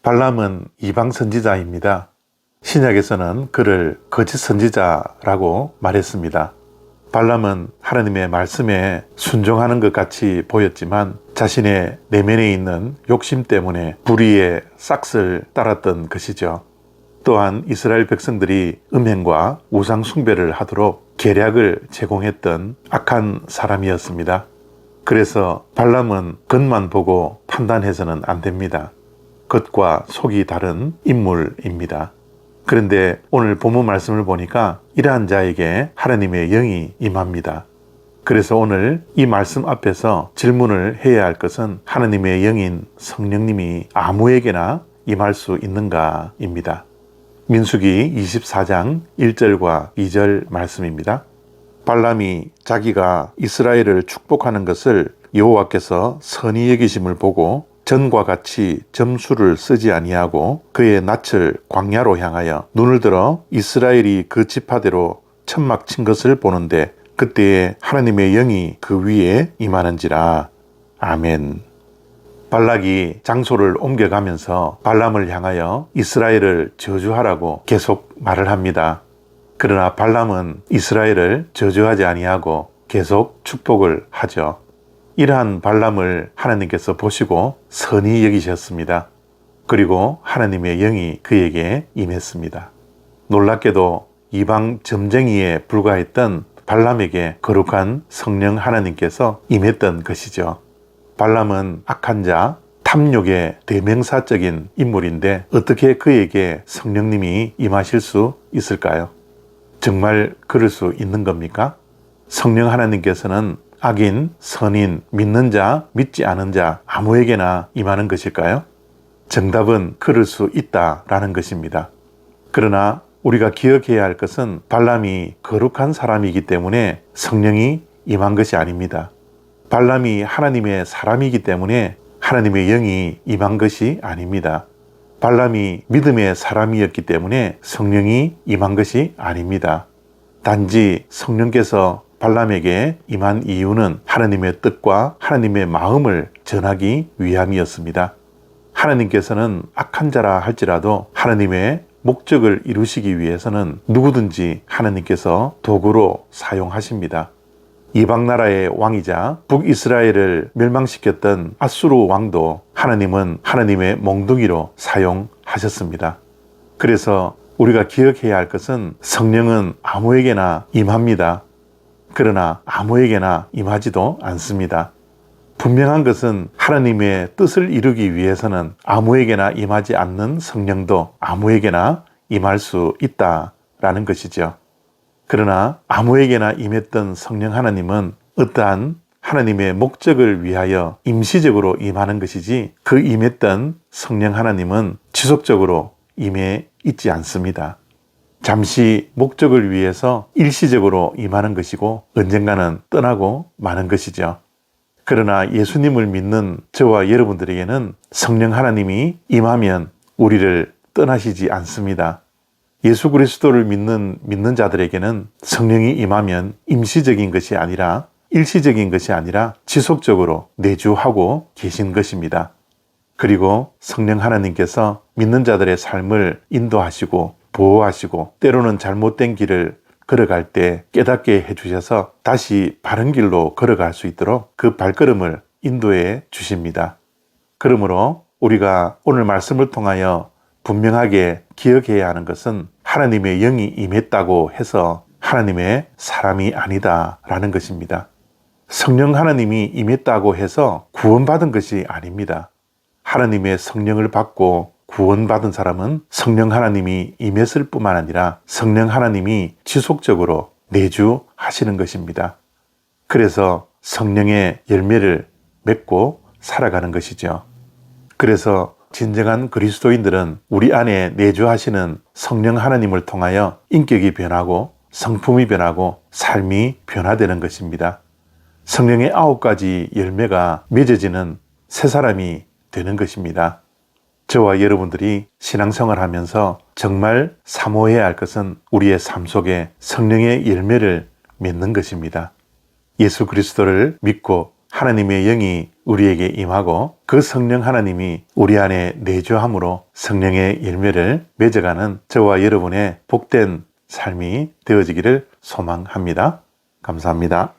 발람은 이방 선지자입니다. 신약에서는 그를 거짓 선지자라고 말했습니다. 발람은 하나님의 말씀에 순종하는 것 같이 보였지만 자신의 내면에 있는 욕심 때문에 불의의 싹을 따랐던 것이죠. 또한 이스라엘 백성들이 음행과 우상 숭배를 하도록 계략을 제공했던 악한 사람이었습니다. 그래서 발람은 겉만 보고 판단해서는 안 됩니다. 겉과 속이 다른 인물입니다. 그런데 오늘 본문 말씀을 보니까 이러한 자에게 하나님의 영이 임합니다. 그래서 오늘 이 말씀 앞에서 질문을 해야 할 것은 하나님의 영인 성령님이 아무에게나 임할 수 있는가입니다. 민수기 24장 1절과 2절 말씀입니다. 발람이 자기가 이스라엘을 축복하는 것을 여호와께서 선히 여기심을 보고 전과 같이 점수를 쓰지 아니하고 그의 낯을 광야로 향하여 눈을 들어 이스라엘이 그 지파대로 천막 친 것을 보는데 그때에 하나님의 영이 그 위에 임하는지라. 아멘. 발락이 장소를 옮겨가면서 발람을 향하여 이스라엘을 저주하라고 계속 말을 합니다. 그러나 발람은 이스라엘을 저주하지 아니하고 계속 축복을 하죠. 이러한 발람을 하나님께서 보시고 선히 여기셨습니다. 그리고 하나님의 영이 그에게 임했습니다. 놀랍게도 이방 점쟁이에 불과했던 발람에게 거룩한 성령 하나님께서 임했던 것이죠. 발람은 악한 자, 탐욕의 대명사적인 인물인데 어떻게 그에게 성령님이 임하실 수 있을까요? 정말 그럴 수 있는 겁니까? 성령 하나님께서는 악인, 선인, 믿는 자, 믿지 않은 자 아무에게나 임하는 것일까요? 정답은 그럴 수 있다라는 것입니다. 그러나 우리가 기억해야 할 것은 발람이 거룩한 사람이기 때문에 성령이 임한 것이 아닙니다. 발람이 하나님의 사람이기 때문에 하나님의 영이 임한 것이 아닙니다. 발람이 믿음의 사람이었기 때문에 성령이 임한 것이 아닙니다. 단지 성령께서 발람에게 임한 이유는 하나님의 뜻과 하나님의 마음을 전하기 위함이었습니다. 하나님께서는 악한 자라 할지라도 하나님의 목적을 이루시기 위해서는 누구든지 하나님께서 도구로 사용하십니다. 이방 나라의 왕이자 북이스라엘을 멸망시켰던 아수르 왕도 하나님은 하나님의 몽둥이로 사용하셨습니다. 그래서 우리가 기억해야 할 것은 성령은 아무에게나 임합니다. 그러나 아무에게나 임하지도 않습니다. 분명한 것은 하나님의 뜻을 이루기 위해서는 아무에게나 임하지 않는 성령도 아무에게나 임할 수 있다라는 것이죠. 그러나 아무에게나 임했던 성령 하나님은 어떠한 하나님의 목적을 위하여 임시적으로 임하는 것이지 그 임했던 성령 하나님은 지속적으로 임해 있지 않습니다. 잠시 목적을 위해서 일시적으로 임하는 것이고 언젠가는 떠나고 마는 것이죠. 그러나 예수님을 믿는 저와 여러분들에게는 성령 하나님이 임하면 우리를 떠나시지 않습니다. 예수 그리스도를 믿는 자들에게는 성령이 임하면 임시적인 것이 아니라 일시적인 것이 아니라 지속적으로 내주하고 계신 것입니다. 그리고 성령 하나님께서 믿는 자들의 삶을 인도하시고 보호하시고 때로는 잘못된 길을 걸어갈 때 깨닫게 해주셔서 다시 바른 길로 걸어갈 수 있도록 그 발걸음을 인도해 주십니다. 그러므로 우리가 오늘 말씀을 통하여 분명하게 기억해야 하는 것은 하나님의 영이 임했다고 해서 하나님의 사람이 아니다라는 것입니다. 성령 하나님이 임했다고 해서 구원받은 것이 아닙니다. 하나님의 성령을 받고 구원받은 사람은 성령 하나님이 임했을 뿐만 아니라 성령 하나님이 지속적으로 내주하시는 것입니다. 그래서 성령의 열매를 맺고 살아가는 것이죠. 그래서 진정한 그리스도인들은 우리 안에 내주하시는 성령 하나님을 통하여 인격이 변하고 성품이 변하고 삶이 변화되는 것입니다. 성령의 9가지 열매가 맺어지는 새 사람이 되는 것입니다. 저와 여러분들이 신앙생활을 하면서 정말 사모해야 할 것은 우리의 삶 속에 성령의 열매를 맺는 것입니다. 예수 그리스도를 믿고 하나님의 영이 우리에게 임하고 그 성령 하나님이 우리 안에 내주함으로 성령의 열매를 맺어가는 저와 여러분의 복된 삶이 되어지기를 소망합니다. 감사합니다.